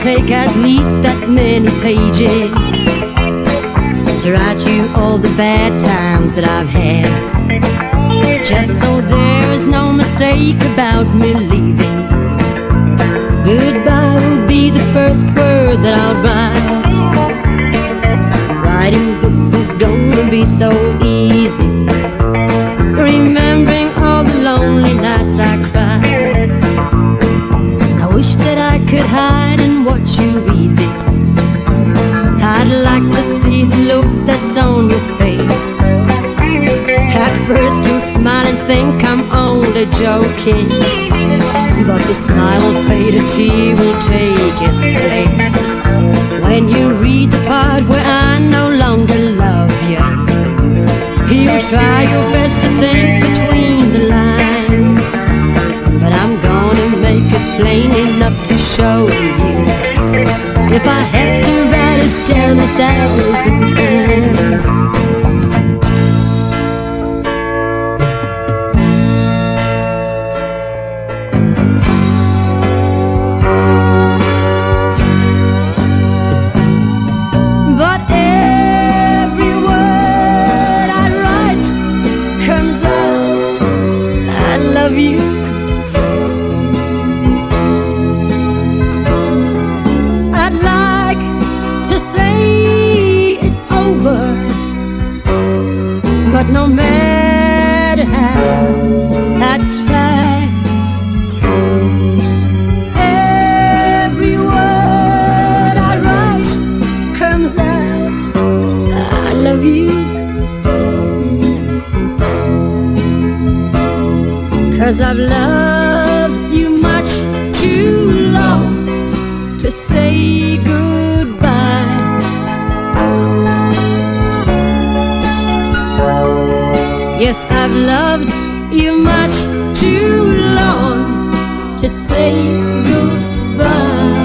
take at least that many pages to write you all the bad times that I've had, just so there is no mistake about me leaving. Goodbye will be the first word that I'll write. Writing this is gonna be so easy, remembering all the lonely nights I cried. I wish that I could hide and watch you read this. I'd like to see the look that's on your face. At first you'll smile and think I'm only joking, but the smile will fade, a tear will take its place when you read the part where I no longer love you. You try your best to think between the lines, but I'm gonna make it plain enough to show you. If I have to write it down 1,000 times. But every word I write comes out, I love you. I'd like to say it's over, but no matter how I try, every word I write comes out, I love you. 'Cause I've loved you much too long to say goodbye. Yes, I've loved you much too long to say goodbye.